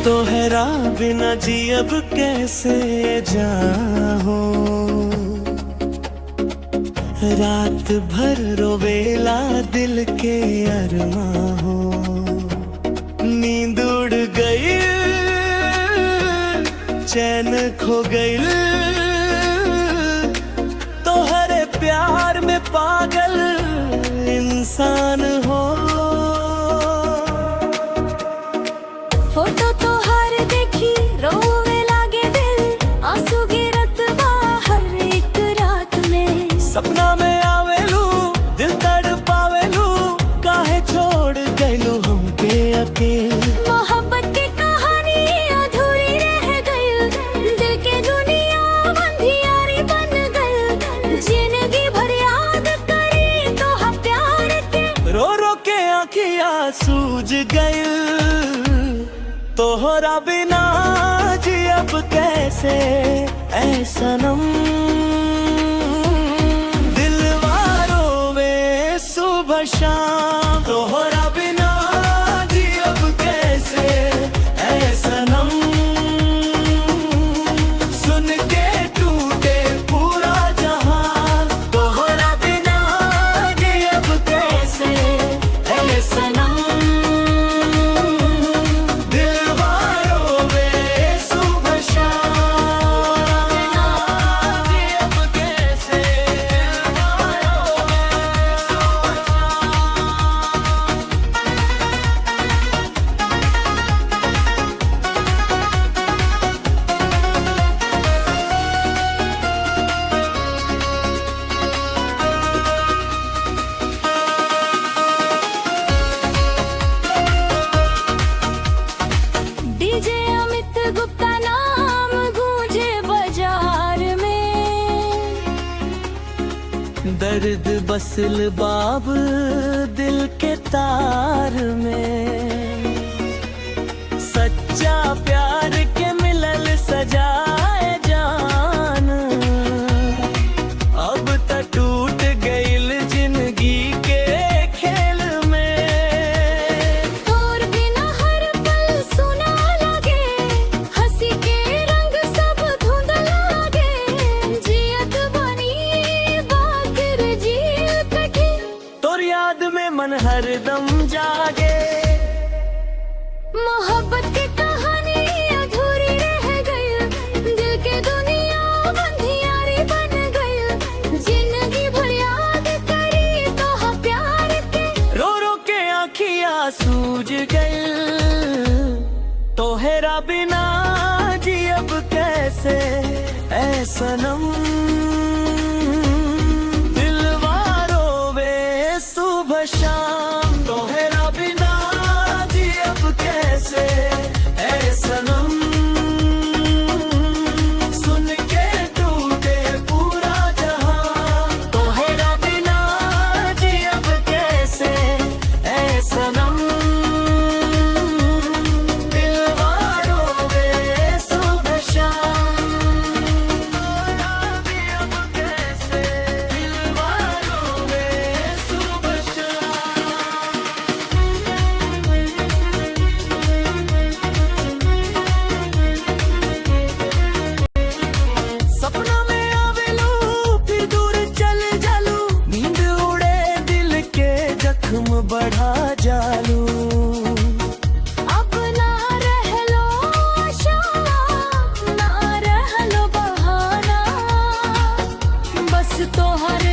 तोहरा बिना जी अब कैसे जाओ, रात भर रोवेला दिल के अरमा हो। नींद उड़ गई, चैन खो गई, तोहरे प्यार में पागल इंसान हो। फोटो तो हर देखी रोवे लागे दिल, आंसू गिरत बा हर एक रात में। सपना में आवेलू, दिल तड़पावेलू, काहे छोड़ गइलू हमके अकेले। मोहब्बत की कहानी अधूरी रह गई, दिल के दुनिया अंधियारी बन गई। जिंदगी भर याद करी तो हम प्यार के, रो रो के आँखियाँ सूज गई। तोहरा बिना जी अब कैसे ऐ सनम। दिलवारों में सुबह शाम, तोहरा बिना जी अब कैसे ऐ सनम। सुन के टूटे पूरा जहां, तोहरा बिना जी अब कैसे ऐ सनम। डीजे अमित गुप्ता नाम गूंजे बाजार में। दर्द बसल बाब दिल के तार में। सच्चा प्यार के मिलल सजाए जान, अब त टूट गइल जिंदगी के खेल में। और बिना हर पल सुना लगे, हंसी के रंग सब धुंधला लागे। जियत बनी बाकिर जील कठिन, तोर याद में मन हरदम जागे। मोहब्बत की कहानी अधूरी रह गई, दिल के दुनिया अंधियारी बन गई। जिंदगी भर याद करी तो हम प्यार के, रो रो के आँखियाँ सूज गई। तोहरा बिना जी अब कैसे ऐ सनम। दिलवारों वे सुबह शाम, तोहरा बिना जी अब कैसे ऐ सनम। सुन के टूटे पूरा जहां, तोहरा बिना जी अब कैसे ऐ सनम। दिलवारों में सुबह शाम, तोहरा भी अब कैसे। दिलवारों में सुबह शाम। सपना में आवेलू, फिर दूर चल जालू। नींद उड़े दिल के जख्म बढ़ा जालू। अब ना रह लो आशा, ना रह लो बहाना, बस तोहर